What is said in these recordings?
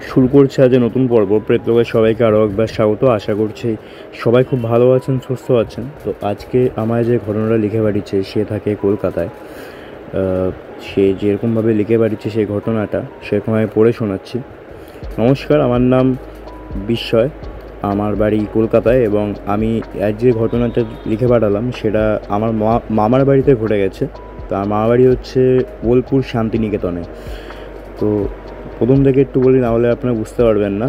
শুরু করছে আজ নতুন পর্ব। প্রেতলোকে সবাইকে আরও একবার স্বাগত। আশা করছি সবাই খুব ভালো আছেন, সুস্থ আছেন। তো আজকে আমায় যে ঘটনাটা লিখে পাঠিয়েছে, সে থাকে কলকাতায়। সে যেরকমভাবে লিখে পাঠিয়েছে সেই ঘটনাটা সেরকম আমি পড়ে শোনাচ্ছি। নমস্কার, আমার নাম বিস্ময়, আমার বাড়ি কলকাতায় এবং আমি আজ যে ঘটনাটা লিখে পাঠালাম সেটা আমার মামার বাড়িতে ঘটে গেছে। তো আমার মামার বাড়ি হচ্ছে বোলপুর শান্তিনিকেতনে। তো প্রথম থেকে একটু বলি, না হলে আপনারা বুঝতে পারবেন না।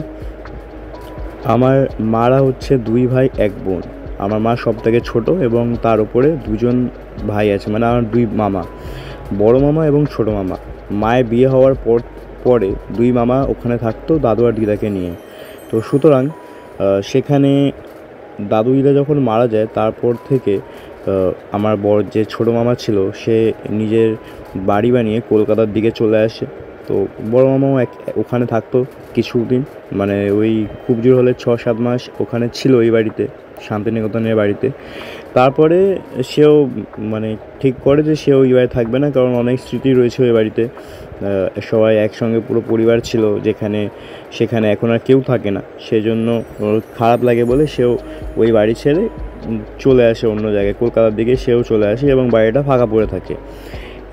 আমার মারা হচ্ছে দুই ভাই এক বোন। আমার মা সব থেকে ছোটো এবং তার উপরে দুজন ভাই আছে, মানে আমার দুই মামা, বড় মামা এবং ছোটো মামা। মায়ের বিয়ে হওয়ার পরে দুই মামা ওখানে থাকতো দাদু আর দিদাকে নিয়ে। তো সুতরাং সেখানে দাদু দিদা যখন মারা যায় তারপর থেকে আমার বড় যে ছোটো মামা ছিল সে নিজের বাড়ি বানিয়ে কলকাতার দিকে চলে আসে। তো বড় মামাও ওখানে থাকতো কিছুদিন, মানে ওই খুব জোর হলে 6-7 মাস ওখানে ছিল ওই বাড়িতে, শান্তিনিকেতনের বাড়িতে। তারপরে সেও মানে ঠিক করে যে সে ওই বাড়ি থাকবে না, কারণ অনেক স্মৃতি রয়েছে ওই বাড়িতে। সবাই একসঙ্গে পুরো পরিবার ছিল, সেখানে এখন আর কেউ থাকে না। সেজন্য ওর খারাপ লাগে বলে সেও ওই বাড়ি ছেড়ে চলে আসে অন্য জায়গায়, কলকাতার দিকে সেও চলে আসে এবং বাড়িটা ফাঁকা পড়ে থাকে।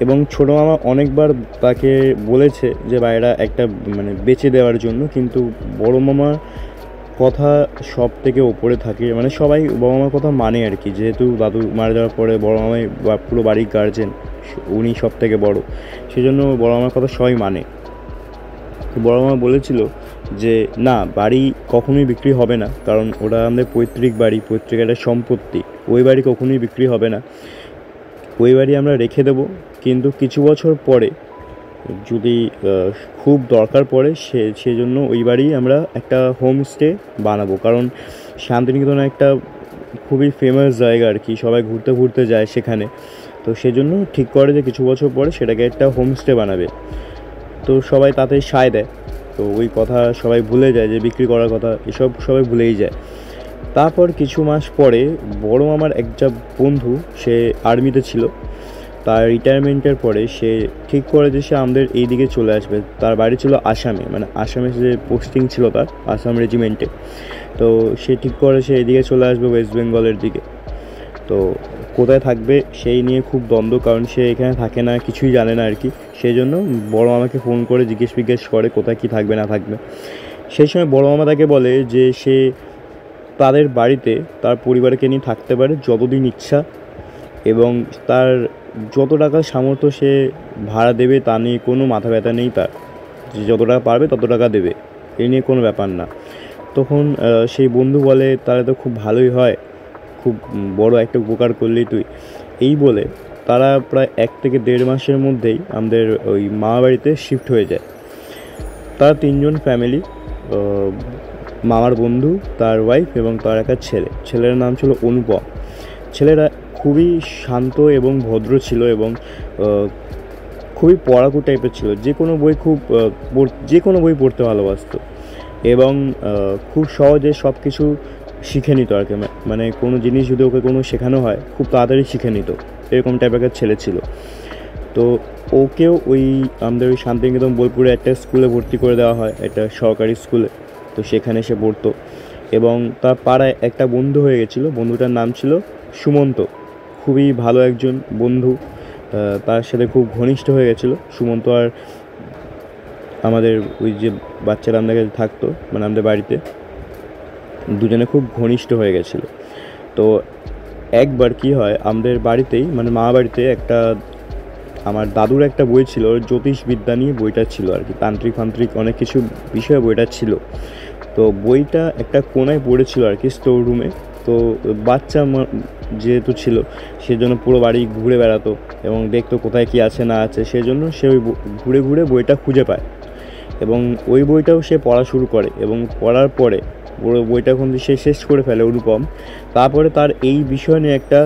এবং ছোটো মামা অনেকবার তাকে বলেছে যে বাড়িটা একটা মানে বেচে দেওয়ার জন্য, কিন্তু বড় মামার কথা সব থেকে ওপরে থাকে, মানে সবাই বড় মামার কথা মানে আর কি। যেহেতু দাদু মারা যাওয়ার পরে বড় মামাই পুরো বাড়ির গার্জেন, উনি সব থেকে বড়, সেই জন্য বড় মামার কথা সবাই মানে। তো বড় মামা বলেছিল যে না, বাড়ি কখনোই বিক্রি হবে না, কারণ ওটা আমাদের পৈতৃক বাড়ি, পৈতৃক একটা সম্পত্তি, ওই বাড়ি কখনোই বিক্রি হবে না। ওই বাড়ি আমরা রেখে দেবো, কিন্তু কিছু বছর পরে যদি খুব দরকার পড়ে সেজন্য ওই বাড়ি আমরা একটা হোমস্টে বানাবো। কারণ শান্তিনিকেতনে একটা খুবই ফেমাস জায়গা আর কি, সবাই ঘুরতে ঘুরতে যায় সেখানে। তো সেজন্য ঠিক করে যে কিছু বছর পরে সেটাকে একটা হোমস্টে বানাবে। তো সবাই তাতে সায় দেয়। তো ওই কথা সবাই ভুলে যায়, যে বিক্রি করার কথা এসব সবাই ভুলেই যায়। তারপর কিছু মাস পরে বড় মামার একটা বন্ধু, সে আর্মিতে ছিল, তার রিটায়ারমেন্টের পরে সে ঠিক করে যে সে আমাদের এই দিকে চলে আসবে। তার বাড়ি ছিল আসামে, মানে আসামে যে পোস্টিং ছিল তার, আসাম রেজিমেন্টে। তো সে ঠিক করে সে এদিকে চলে আসবে ওয়েস্ট বেঙ্গলের দিকে। তো কোথায় থাকবে সেই নিয়ে খুব দ্বন্দ্ব, কারণ সে এখানে থাকে না, কিছুই জানে না আর কি। সেই জন্য বড় মামাকে ফোন করে জিজ্ঞেস করে কোথায় কী থাকবে না থাকবে। সেই সময় বড় মামা তাকে বলে যে সে তাদের বাড়িতে তার পরিবারকে নিয়ে থাকতে পারে যতদিন ইচ্ছা, এবং তার যত টাকা সামর্থ্য সে ভাড়া দেবে, তা নিয়ে কোনো মাথা ব্যথা নেই তার, যে যত টাকা পারবে তত টাকা দেবে, এই নিয়ে কোনো ব্যাপার না। তখন সেই বন্ধু বলে তাহলে তো খুব ভালোই হয়, খুব বড় একটা উপকার করলি তুই। এই বলে তারা প্রায় 1 থেকে 1.5 মাসের মধ্যেই আমাদের ওই মামা বাড়িতে শিফট হয়ে যায়। তারা 3জন ফ্যামিলি, মামার বন্ধু, তার ওয়াইফ এবং তার একটা ছেলের নাম ছিল অনুপম। ছেলেরা খুবই শান্ত এবং ভদ্র ছিল এবং খুবই পড়াকু টাইপের ছিল, যে কোনো বই পড়তে ভালোবাসতো এবং খুব সহজে সব কিছু শিখে নিত আর কি। মানে কোনো জিনিস যদি ওকে কোনো শেখানো হয় খুব তাড়াতাড়ি শিখে নিত, এরকম টাইপের একটা ছেলে ছিল। তো ওকেও ওই আমাদের ওই শান্তিনিকেতন বোলপুরে একটা স্কুলে ভর্তি করে দেওয়া হয়, একটা সরকারি স্কুলে। তো সেখানে সে পড়তো এবং তার পাড়ায় একটা বন্ধু হয়ে গেছিলো, বন্ধুটার নাম ছিল সুমন্ত। খুবই ভালো একজন বন্ধু, তার সাথে খুব ঘনিষ্ঠ হয়ে গেছিলো সুমন্ত। আর আমাদের ওই যে বাচ্চারা আমাদের কাছে থাকতো, মানে আমাদের বাড়িতে, দুজনে খুব ঘনিষ্ঠ হয়ে গেছিলো। তো একবার কি হয়, আমাদের বাড়িতেই মানে মা বাড়িতে একটা আমার দাদুর একটা বই ছিল, জ্যোতিষবিদ্যা নিয়ে বইটা ছিল আর কি, তান্ত্রিক ফান্ত্রিক অনেক কিছু বিষয়ে বইটা ছিল। তো বইটা একটা কোনায় পড়েছিল আর কি, স্টোর রুমে। তো বাচ্চা যেহেতু ছিল সেজন্য পুরো বাড়ি ঘুরে বেড়াতো এবং দেখতো কোথায় কী আছে না আছে, সেজন্য সে ওই ঘুরে ঘুরে বইটা খুঁজে পায় এবং ওই বইটাও সে পড়া শুরু করে। এবং পড়ার পরে পুরো বইটা কিন্তু সে শেষ করে ফেলে অনুপম। তারপরে তার এই বিষয় নিয়ে একটা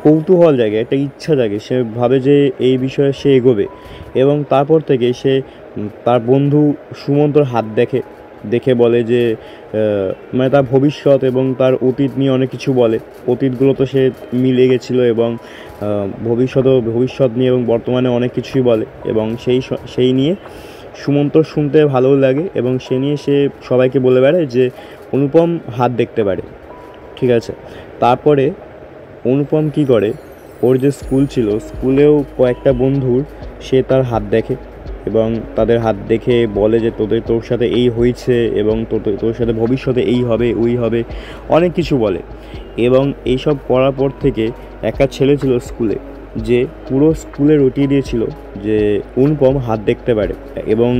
কৌতূহল জাগে, একটা ইচ্ছা জাগে, সে ভাবে যে এই বিষয়ে সে এগোবে। এবং তারপর থেকে সে তার বন্ধু সুমন্তর হাত দেখে বলে যে মানে তার ভবিষ্যৎ এবং তার অতীত নিয়ে অনেক কিছু বলে। অতীতগুলো তো সে মিলে গেছিলো এবং ভবিষ্যৎ নিয়ে এবং বর্তমানে অনেক কিছুই বলে। এবং সেই নিয়ে সুমন্তর শুনতে ভালো লাগে এবং সে নিয়ে সে সবাইকে বলে বেড়ায় যে অনুপম হাত দেখতে পারে। ঠিক আছে, তারপরে অনুপম কী করে, ওর যে স্কুল ছিল স্কুলেও কয়েকটা বন্ধুর সে তার হাত দেখে এবং তাদের হাত দেখে বলে যে তোর সাথে এই হয়েছে এবং তোর সাথে ভবিষ্যতে এই হবে ওই হবে, অনেক কিছু বলে। এবং এইসব করার পর থেকে একটা ছেলে ছিল স্কুলে, যে পুরো স্কুলে রটিয়ে দিয়েছিল যে অনুপম হাত দেখতে পারে এবং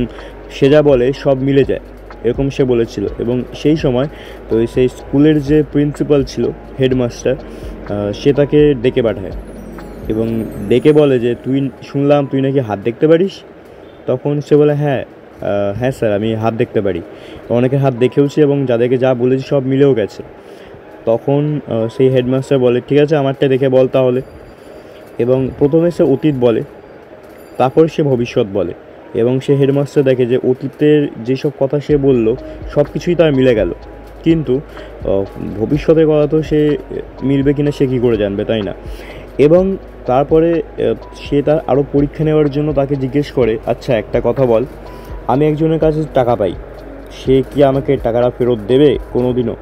সে যা বলে সব মিলে যায়, এরকম সে বলেছিল। এবং সেই সময় তো সেই স্কুলের যে প্রিন্সিপাল ছিল, হেডমাস্টার, সে তাকে ডেকে পাঠায় এবং ডেকে বলে যে শুনলাম তুই নাকি হাত দেখতে পারিস। তখন সে বলে হ্যাঁ হ্যাঁ স্যার, আমি হাত দেখতে পারি, অনেকের হাত দেখেওছি এবং যাদেরকে যা বলেছি সব মিলেও গেছে। তখন সেই হেডমাস্টার বলে ঠিক আছে আমারটা দেখে বল তাহলে। এবং প্রথমে সে অতীত বলে, তারপর সে ভবিষ্যৎ বলে এবং সে হেডমাস্টার দেখে যে অতীতের যেসব কথা সে বলল সব কিছুই তার মিলে গেল, কিন্তু ভবিষ্যতের কথা তো সে মিলবে কিনা সে কী করে জানবে, তাই না? এবং তারপরে সে তার আরও পরীক্ষা নেওয়ার জন্য তাকে জিজ্ঞেস করে আচ্ছা একটা কথা বল, আমি একজনের কাছে টাকা পাই, সে কি আমাকে টাকাটা ফেরত দেবে কোনো দিনও?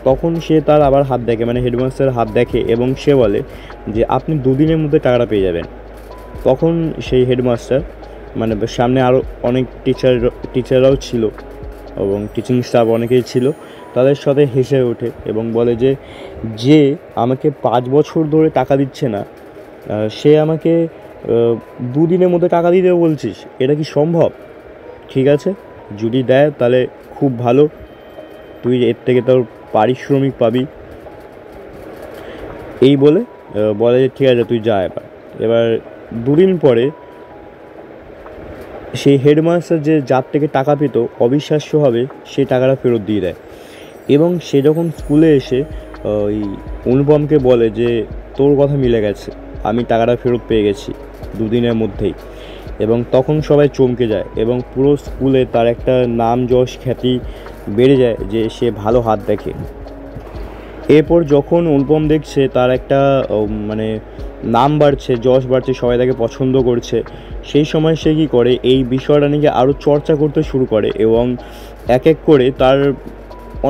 তখন সে তার আবার হাত দেখে, মানে হেডমাস্টার হাত দেখে এবং সে বলে যে আপনি 2 দিনের মধ্যে টাকাটা পেয়ে যাবেন। তখন সেই হেডমাস্টার, মানে সামনে আরও অনেক টিচাররাও ছিল এবং টিচিং স্টাফ অনেকেই ছিল, তাদের সাথে হেসে ওঠে এবং বলে যে আমাকে 5 বছর ধরে টাকা দিচ্ছে না, সে আমাকে 2 দিনের মধ্যে টাকা দিয়ে দেবে বলছিস, এটা কি সম্ভব? ঠিক আছে, যদি দেয় তাহলে খুব ভালো, তুই এর থেকে তোর পারিশ্রমিক পাবি। এই বলে বলে যে ঠিক আছে তুই যা। এবার 2 দিন পরে সেই হেডমাস্টার যে যার থেকে টাকা পেত অবিশ্বাস্যভাবে সেই টাকাটা ফেরত দিয়ে দেয় এবং সে যখন স্কুলে এসে ওই অনুপমকে বলে যে তোর কথা মিলে গেছে, আমি টাকাটা ফেরত পেয়ে গেছি 2 দিনের মধ্যেই। এবং তখন সবাই চমকে যায় এবং পুরো স্কুলে তার একটা নাম যশ খ্যাতি বেড়ে যায় যে সে ভালো হাত দেখে। এরপর যখন অনুপম দেখছে তার একটা মানে নাম বাড়ছে, যশ বাড়ছে, সবাই তাকে পছন্দ করছে, সেই সময় সে কী করে এই বিষয়টা নিয়ে আরও চর্চা করতে শুরু করে এবং এক এক করে তার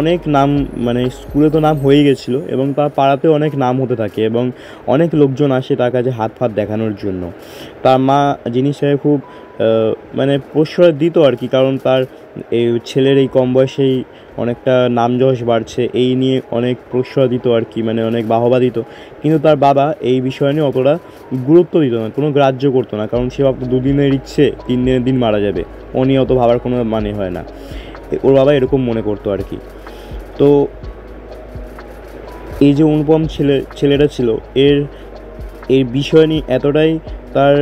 অনেক নাম, মানে স্কুলে তো নাম হয়ে গেছিলো এবং তার পাড়াতেও অনেক নাম হতে থাকে এবং অনেক লোকজন আসে তার কাছে হাত ফাত দেখানোর জন্য। তার মা জিনিসটাকে খুব মানে প্রশ্রয় দিত আর কি, কারণ তার এই ছেলের এই কম বয়সেই অনেকটা নাম যশ বাড়ছে এই নিয়ে অনেক প্রশ্রয় দিত আর কি, মানে অনেক বাহবা দিত। কিন্তু তার বাবা এই বিষয় নিয়ে অতটা গুরুত্ব দিত না, কোনো গ্রাহ্য করতো না, কারণ সে ভাবতো 2 দিনের ইচ্ছে 3 দিনের দিন মারা যাবে, ও নিয়ে অত ভাবার কোনো মানে হয় না, ওর বাবা এরকম মনে করতো আর কি। তো এই যে অনুপম ছেলেটা ছিল এর বিষয় নিয়ে এতটাই তার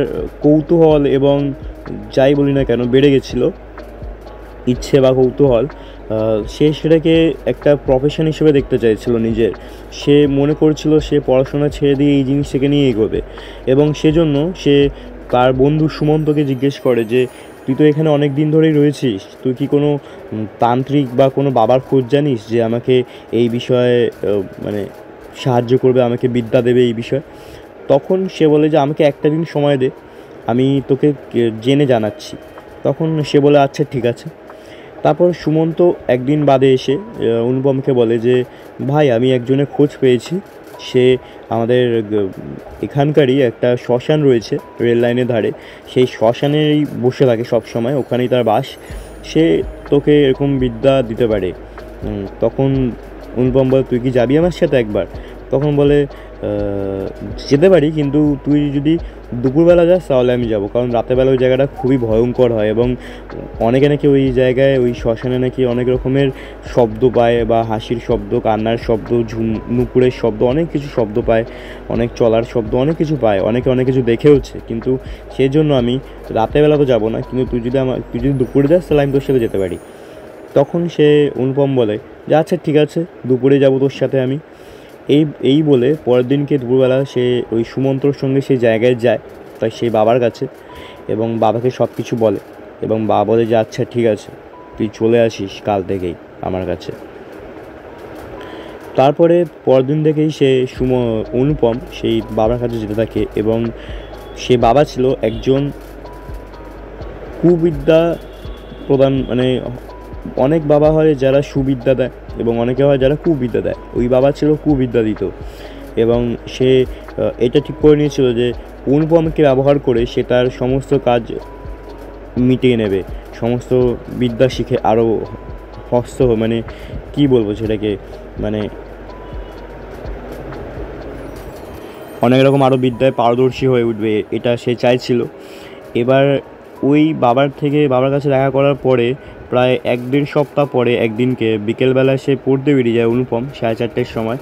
কৌতূহল এবং যাই বলি না কেন বেড়ে গেছিলো ইচ্ছে বা কৌতূহল, সে সেটাকে একটা প্রফেশন হিসেবে দেখতে চাইছিল নিজের। সে মনে করছিল সে পড়াশোনা ছেড়ে দিয়ে এই জিনিসটাকে নিয়ে এগোবে এবং সেজন্য সে তার বন্ধু সুমন্তকে জিজ্ঞেস করে যে তুই তো এখানে অনেক দিন ধরেই রয়েছিস, তুই কি কোনো তান্ত্রিক বা কোনো বাবার খোঁজ জানিস যে আমাকে এই বিষয়ে মানে সাহায্য করবে, আমাকে বিদ্যা দেবে এই বিষয়ে? তখন সে বলে যে আমাকে একটা দিন সময় দে, আমি তোকে জেনে জানাচ্ছি। তখন সে বলে আচ্ছা ঠিক আছে। তারপর সুমন্ত একদিন বাদে এসে অনুপমকে বলে যে ভাই আমি একজনের খোঁজ পেয়েছি, সে আমাদের এখানকারই একটা শ্মশান রয়েছে রেল লাইনের ধারে, সেই শ্মশানেই বসে থাকে সব সময়, ওখানেই তার বাস, সে তোকে এরকম বিদ্যা দিতে পারে। তখন অনুপম বলে তুই কি যাবি আমার সাথে একবার? তখন বলে যেতে পারি, কিন্তু তুই যদি দুপুরবেলা যাস তাহলে আমি যাব, কারণ রাতেরবেলা ওই জায়গাটা খুবই ভয়ঙ্কর হয় এবং অনেকে নাকি ওই জায়গায় ওই শ্মশানে নাকি অনেক রকমের শব্দ পায়, বা হাসির শব্দ, কান্নার শব্দ, নুপুরের শব্দ, অনেক কিছু শব্দ পায়, অনেক চলার শব্দ, অনেক কিছু পায়, অনেকে অনেক কিছু দেখেওছে। কিন্তু সেই জন্য আমি রাতেরবেলা তো যাবো না, কিন্তু তুই যদি দুপুরে যাস তাহলে আমি তোর সাথে যেতে পারি। তখন সে অনুপম বলে যে আচ্ছা ঠিক আছে দুপুরে যাব তোর সাথে আমি। এই বলে পরের দিনকে দুপুরবেলা সে ওই সুমন্তর সঙ্গে সেই জায়গায় যায়, তাই সেই বাবার কাছে, এবং বাবাকে সব কিছু বলে এবং বাবা বলে যে আচ্ছা ঠিক আছে তুই চলে আসিস কাল থেকেই আমার কাছে। তারপরে পরের দিন থেকেই সে অনুপম সেই বাবার কাছে যেতে থাকে এবং সে বাবা ছিল একজন কুবিদ্যা প্রদান মানে অনেক বাবা হয় যারা সুবিদ্যা দেয় এবং অনেকে হয় যারা কুবিদ্যা দেয়। ওই বাবা ছিল কুবিদ্যা দিত এবং সে এটা ঠিক করে নিয়েছিল যে অনুপমকে ব্যবহার করে সে তার সমস্ত কাজ মিটিয়ে নেবে, সমস্ত বিদ্যা শিখে আরও মানে কি বলবো সেটাকে, মানে অনেক রকম আরও বিদ্যায় পারদর্শী হয়ে উঠবে, এটা সে চাইছিল। এবার ওই বাবার কাছে দেখা করার পরে প্রায় 1-1.5 সপ্তাহ পরে একদিনকে বিকেলবেলায় সে পড়তে বেরিয়ে যায় অনুপম 4:30-র সময়,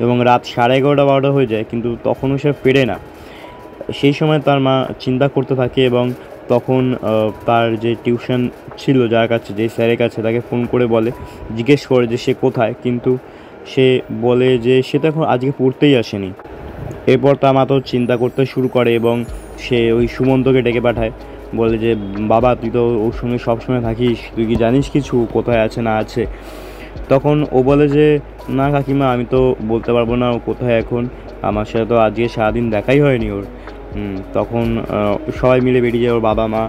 এবং রাত 11:30-12টা হয়ে যায়, কিন্তু তখনও সে ফেরে না। সেই সময় তার মা চিন্তা করতে থাকে এবং তখন তার যে টিউশন ছিল যার কাছে, যে স্যারের কাছে, তাকে ফোন করে বলে, জিজ্ঞেস করে যে সে কোথায়, কিন্তু সে বলে যে সে তো এখন আজকে পড়তেই আসেনি। এরপর তার মা তো চিন্তা করতে শুরু করে এবং সে ওই সুমন্তকে ডেকে পাঠায়, বলে যে বাবা তুই তো ওর সঙ্গে সবসময় থাকিস, তুই কি জানিস কিছু কোথায় আছে না আছে? তখন ও বলে যে না কাকিমা, আমি তো বলতে পারবো না ও কোথায় এখন, আমার সাথে তো আজকে সারাদিন দেখাই হয়নি ওর। তখন সবাই মিলে বেরিয়ে যায়, ওর বাবা মা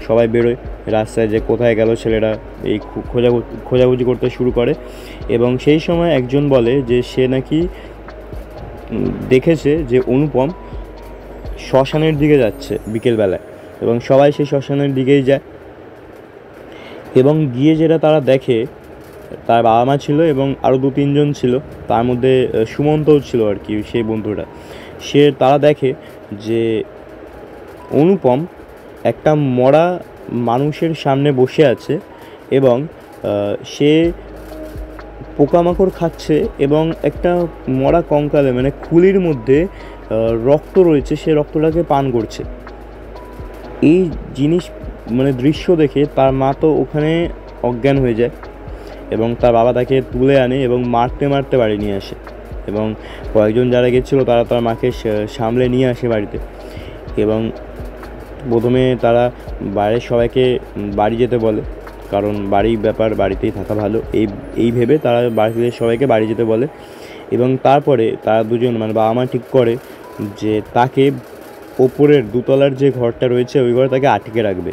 সবাই বেরোয় রাস্তায় যে কোথায় গেল ছেলেটা, এই খোঁজাখুঁজি করতে শুরু করে। এবং সেই সময় একজন বলে যে সে নাকি দেখেছে যে অনুপম শ্মশানের দিকে যাচ্ছে বিকেলবেলায়, এবং সবাই সেই শ্মশানের দিকেই যায়। এবং গিয়ে যেটা তারা দেখে, তার বাবা মা ছিল এবং আরও 2-3 জন ছিল, তার মধ্যে সুমন্তও ছিল আর কি, সেই বন্ধুটা। তারা দেখে যে অনুপম একটা মরা মানুষের সামনে বসে আছে এবং সে পোকামাকড় খাচ্ছে এবং একটা মরা কঙ্কালে মানে খুলির মধ্যে রক্ত রয়েছে, সে রক্তটাকে পান করছে। এই জিনিস মানে দৃশ্য দেখে তার মা তো ওখানে অজ্ঞান হয়ে যায় এবং তার বাবা তাকে তুলে আনে এবং মারতে মারতে বাড়ি নিয়ে আসে, এবং কয়েকজন যারা গেছিলো তারা তার মাকে সামলে নিয়ে আসে বাড়িতে। এবং প্রথমে তারা বাইরের সবাইকে বাড়ি যেতে বলে, কারণ বাড়ির ব্যাপার, বাড়িতেই থাকা ভালো, এই ভেবে তারা বাড়িতে সবাইকে বাড়ি যেতে বলে। এবং তারপরে তারা দুজন মানে বাবা মা ঠিক করে যে তাকে ওপরের 2তলার যে ঘরটা রয়েছে ওই ঘরে তাকে আটকে রাখবে।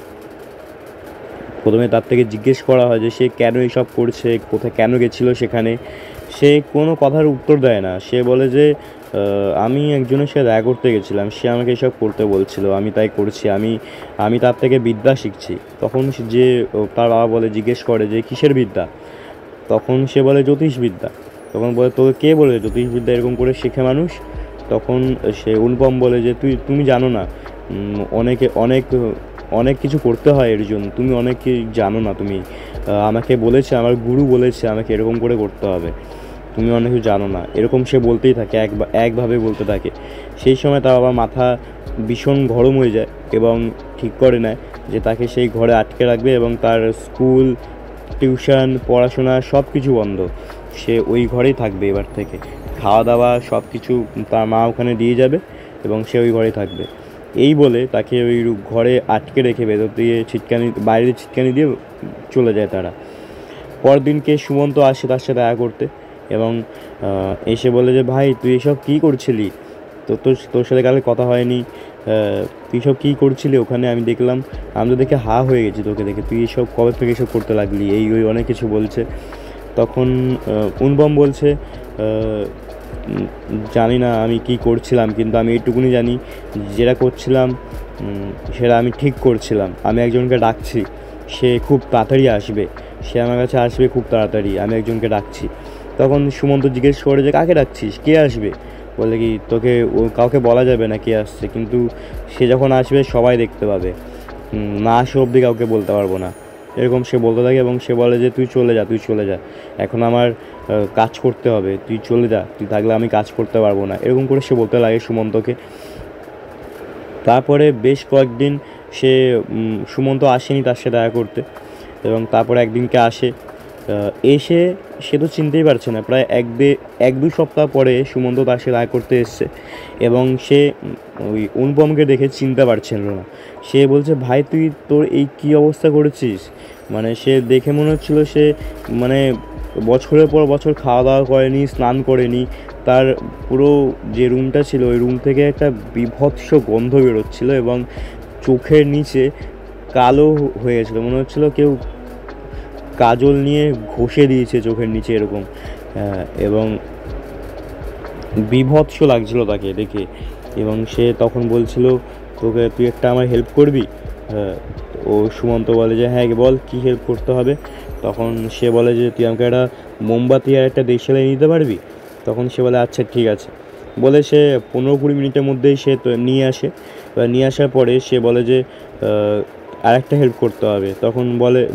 প্রথমে তার থেকে জিজ্ঞেস করা হয় যে সে কেন এইসব করছে, কোথায় কেন গেছিলো সেখানে। সে কোনো কথার উত্তর দেয় না। সে বলে যে আমি একজনের সাথে দেখা করতে গেছিলাম, সে আমাকে এসব করতে বলছিল, আমি তাই করছি, আমি তার থেকে বিদ্যা শিখছি। তখন যে তার বাবা বলে, জিজ্ঞেস করে যে কিসের বিদ্যা? তখন সে বলে জ্যোতিষবিদ্যা। তখন বলে তোকে কে বলে জ্যোতিষবিদ্যা এরকম করে শেখে মানুষ? তখন সে অনুপম বলে যে তুমি জানো না, অনেক কিছু করতে হয় এর জন্য, তুমি অনেকে জানো না, তুমি আমাকে বলেছে, আমার গুরু বলেছে আমাকে এরকম করে করতে হবে, তুমি অনেক কিছু জানো না, এরকম সে বলতেই থাকে, একভাবে বলতে থাকে। সেই সময় তার বাবা মাথা ভীষণ গরম হয়ে যায় এবং ঠিক করে নেয় যে তাকে সেই ঘরে আটকে রাখবে এবং তার স্কুল, টিউশন, পড়াশোনা সব কিছু বন্ধ, সে ওই ঘরেই থাকবে এবার থেকে। খাওয়া দাওয়া সব কিছু তার মা ওখানে দিয়ে যাবে এবং সে ওই ঘরেই থাকবে। এই বলে তাকে ওই ঘরে আটকে রেখে ভেতর দিয়ে বাইরে ছিটকানি দিয়ে চলে যায় তারা। পরদিনকে সুমন্ত আসে তার সাথে দেখা করতে এবং এসে বলে যে ভাই তুই এসব কী করছিলি, তোর সাথে কালকে কথা হয়নি, তুই সব কী করছিলি ওখানে? আমি দেখলাম, আমি তো দেখে হা হয়ে গেছি তোকে দেখে, তুই এসব কবে থেকে এসব করতে লাগলি, এই ওই অনেক কিছু বলছে। তখন অনুপম বলছে জানি না আমি কি করছিলাম, কিন্তু আমি এইটুকুনি জানি যেটা করছিলাম সেটা আমি ঠিক করছিলাম। আমি একজনকে ডাকছি, সে খুব তাড়াতাড়ি আসবে, সে আমার কাছে আসবে খুব তাড়াতাড়ি, আমি একজনকে ডাকছি। তখন সুমন্ত জিজ্ঞেস করে যে কাকে ডাকছিস, কে আসবে? বলে কি তোকে কাউকে বলা যাবে না কে আসছে, কিন্তু সে যখন আসবে সবাই দেখতে পাবে, না আসে অবধি কাউকে বলতে পারবো না, এরকম সে বলতে থাকে। এবং সে বলে যে তুই চলে যা, এখন আমার কাজ করতে হবে, তুই চলে যা, তুই থাকলে আমি কাজ করতে পারবো না, এরকম করে সে বলতে লাগে সুমন্তকে। তারপরে বেশ কয়েকদিন সুমন্ত আসেনি তার সাথে দেখা করতে, এবং তারপরে একদিনকে আসে, এসে সে তো চিনতেই পারছে না। প্রায় 1-2 সপ্তাহ পরে সুমন্ত তার সাথে দেখা করতে এসছে এবং সে ওই অনুপমকে দেখে চিনতে পারছিল না। সে বলছে ভাই তুই তোর এই কী অবস্থা করেছিস, মানে সে দেখে মনে হচ্ছিল সে মানে বছরের পর বছর খাওয়া দাওয়া করেনি, স্নান করেনি, তার পুরো যে রুমটা ছিল ওই রুম থেকে একটা বীভৎস গন্ধ বেরোচ্ছিলো এবং চোখের নিচে কালো হয়ে গেছিলো, মনে হচ্ছিলো কেউ কাজল নিয়ে ঘষে দিয়েছে চোখের নিচে এরকম, এবং বীভৎস লাগছিল তাকে দেখে। এবং সে তখন বলছিল, তোকে তুই একটা আমার হেল্প করবি? ও সুমন্ত বলে যে হ্যাঁ বল, কী হেল্প করতে হবে? তখন সে বলে যে তুই আমাকে একটা মোমবাতি আর একটা দেশলাই নিতে পারবি? তখন সে বলে আচ্ছা ঠিক আছে, বলে সে 15-20 মিনিটের মধ্যেই সে তো নিয়ে আসে। নিয়ে আসার পরে সে বলে যে আর একটা হেল্প করতে হবে। তখন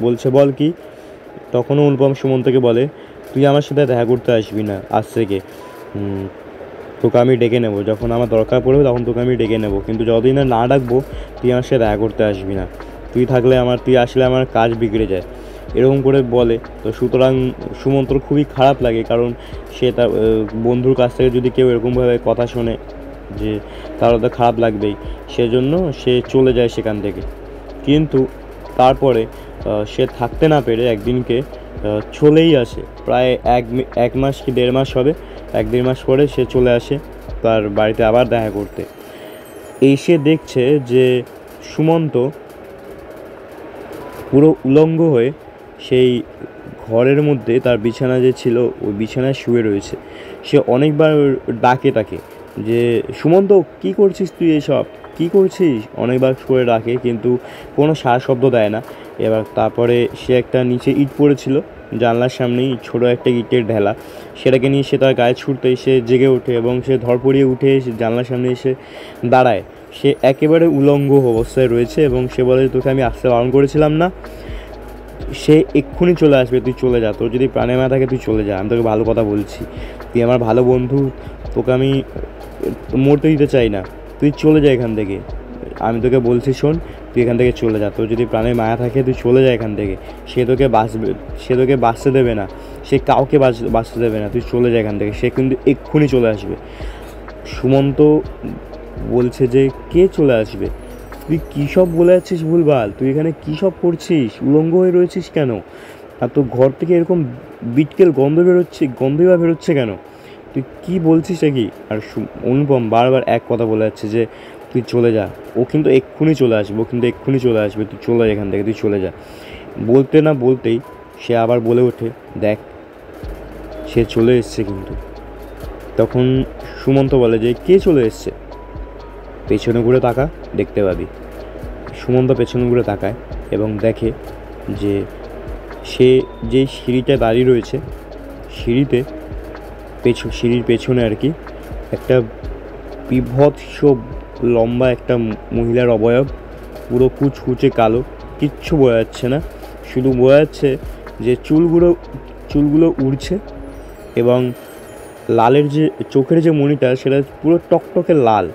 বলছে বল কি? তখনও অনুপম সুমন্তকে বলে, তুই আমার সাথে দেখা করতে আসবি না আজ থেকে, তোকে আমি ডেকে নেবো, যখন আমার দরকার পড়বে তখন তোকে আমি ডেকে নেবো, কিন্তু যতদিন না ডাকবো তুই আমার সাথে দেখা করতে আসবি না। তুই আসলে আমার কাজ বিগড়ে যায়, এরকম করে বলে। তো সুতরাং সুমন্তর খুবই খারাপ লাগে, কারণ সে তার বন্ধুর কাছ থেকে যদি কেউ এরকমভাবে কথা শোনে, যে তারও তো খারাপ লাগবেই। সেজন্য সে চলে যায় সেখান থেকে। কিন্তু তারপরে সে থাকতে না পেরে একদিনকে চলেই আসে। প্রায় 1 মাস কি 1.5 মাস হবে, 1-1.5 মাস পরে সে চলে আসে তার বাড়িতে আবার দেখা করতে। এসে দেখছে যে সুমন্ত পুরো উলঙ্গ হয়ে সেই ঘরের মধ্যে তার বিছানা যে ছিল ওই বিছানায় শুয়ে রয়েছে। সে অনেকবার ডাকে তাকে যে সুমন্ত কী করছিস তুই, এসব কী করছিস, অনেকবার করে ডাকে, কিন্তু কোনো সাড়া শব্দ দেয় না। এবার তারপরে সে একটা নিচে ইট পড়েছিল জানলার সামনেই, ছোটো একটা ইটের ঢেলা, সেটাকে নিয়ে সে তার গায়ে ছুটতেই সে জেগে ওঠে এবং সে ধরপড়িয়ে উঠে এসে জানলার সামনে এসে দাঁড়ায়। সে একেবারে উলঙ্গ অবস্থায় রয়েছে এবং সে বলে, তোকে আমি আসতে বারণ করেছিলাম না? সে এক্ষুনি চলে আসবে, তুই চলে যা, তোর যদি প্রাণে মায়া থাকে তুই চলে যা, আমি তোকে ভালো কথা বলছি, তুই আমার ভালো বন্ধু, তোকে আমি মরতে দিতে চাই না, তুই চলে যা এখান থেকে, আমি তোকে বলছি শোন, তুই এখান থেকে চলে যা, তোর যদি প্রাণে মায়া থাকে তুই চলে যা এখান থেকে। সে তোকে বাঁচতে দেবে না, সে কাউকে বাঁচতে দেবে না, তুই চলে যা এখান থেকে, সে কিন্তু এক্ষুনি চলে আসবে। সুমন্ত বলছে যে কে চলে আসবে? তুই কী সব বলে যাচ্ছিস ভুলভাল, তুই এখানে কী সব করছিস, উলঙ্গ হয়ে রয়েছিস কেন? আর তোর ঘর থেকে এরকম বিটকেল গন্ধই বা বেরোচ্ছে কেন? তুই কী বলছিস কি? আর অনুপম বারবার এক কথা বলে যাচ্ছে যে তুই চলে যা, ও কিন্তু এক্ষুনি চলে আসবে, তুই চলে যা এখান থেকে, তুই চলে যা। বলতে না বলতেই সে আবার বলে ওঠে, দেখ সে চলে এসছে কিন্তু। তখন সুমন্ত বলে যে কে চলে এসছে? পেছনে ঘুরে তাকা, দেখতে পাবি। সুমন্ত পেছনে ঘুরে তাকায় এবং দেখে যে সে যেই সিঁড়িটা দাঁড়িয়ে রয়েছে, সিঁড়ির পেছনে আর কি একটা বীভৎস লম্বা একটা মহিলার অবয়ব, পুরো কুচকুচে কালো, কিচ্ছু বোঝা যাচ্ছে না, শুধু বোঝা যাচ্ছে যে চুলগুলো উড়ছে এবং লালের যে চোখের যে মণিটা সেটা পুরো টকটকে লাল,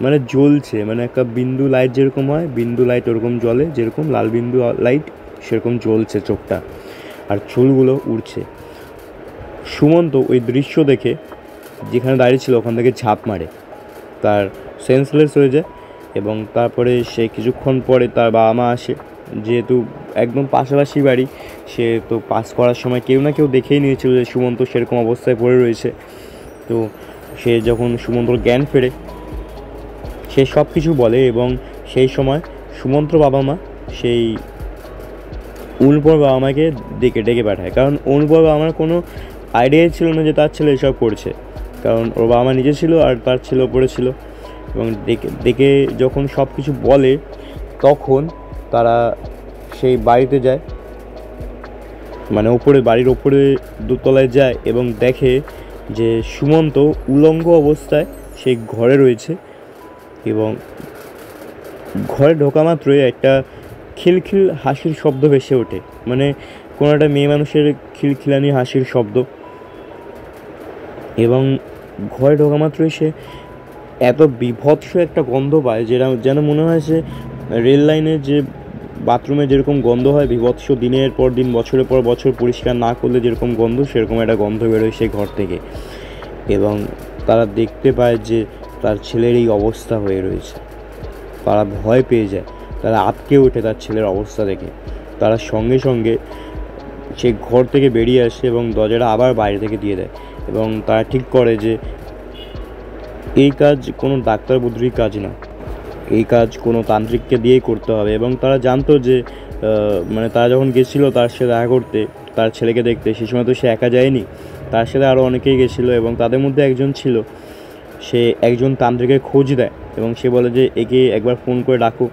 মানে জ্বলছে, মানে একটা বিন্দু লাইট যেরকম হয়, বিন্দু লাইট ওরকম জ্বলে, যেরকম লাল বিন্দু লাইট সেরকম জ্বলছে চোখটা, আর চুলগুলো উড়ছে। সুমন্ত ওই দৃশ্য দেখে যেখানে দাঁড়িয়ে ছিল ওখান থেকে ঝাঁপ মারে, তার সেন্সলেস হয়ে যায়। এবং তারপরে সে কিছুক্ষণ পরে তার বাবা মা আসে, যেহেতু একদম পাশাপাশি বাড়ি, সে তো পাস করার সময় কেউ না কেউ দেখেই নিয়েছিল যে সুমন্ত সেরকম অবস্থায় পড়ে রয়েছে। তো সে যখন সুমন্তর জ্ঞান ফেরে সে সব কিছু বলে, এবং সেই সময় সুমন্তর বাবা মা সেই অনুপর বাবা মাকে ডেকে পাঠায়, কারণ অনুপর বাবা মার কোনো আইডিয়াই ছিল না যে তার ছেলে এসব করছে, কারণ ওর বাবা মা নিজে ছিল আর তার ছেলে ওপরে ছিল। এবং ডেকে যখন সব কিছু বলে তখন তারা সেই বাড়িতে যায়, মানে বাড়ির ওপরে দোতলায় যায় এবং দেখে যে সুমন্ত উলঙ্গ অবস্থায় সেই ঘরে রয়েছে। এবং ঘরে ঢোকা মাত্রই একটা খিলখিল হাসির শব্দ ভেসে ওঠে, মানে কোনো একটা মেয়ে মানুষের খিলখিলানি হাসির শব্দ। এবং ঘরে ঢোকা মাত্রই সে এত বীভৎস একটা গন্ধ পায় যেন মনে হয় সে রেল লাইনের যে বাথরুমে যেরকম গন্ধ হয় বীভৎস, দিনের পর দিন বছরের পর বছর পরিষ্কার না করলে যেরকম গন্ধ, সেরকম একটা গন্ধ বেরোয় সেই ঘর থেকে। এবং তারা দেখতে পায় যে তার ছেলের এই অবস্থা হয়ে রয়েছে, তারা ভয় পেয়ে যায়, তারা আটকে ওঠে তার ছেলের অবস্থা দেখে। তারা সঙ্গে সঙ্গে সে ঘর থেকে বেরিয়ে আসে এবং দরজাটা আবার বাইরে থেকে দিয়ে দেয়। এবং তারা ঠিক করে যে এই কাজ কোনো ডাক্তার বুদ্ধির কাজ না, এই কাজ কোনো তান্ত্রিককে দিয়েই করতে হবে। এবং তারা জানতো যে মানে তারা যখন গেছিলো তার সাথে দেখা করতে, তার ছেলেকে দেখতে, সেই সময় তো সে একা যায়নি, তার সাথে আরও অনেকেই গেছিলো। এবং তাদের মধ্যে একজন ছিল, সে একজন তান্ত্রিকের খোঁজ দেয় এবং সে বলে যে একে একবার ফোন করে ডাকো,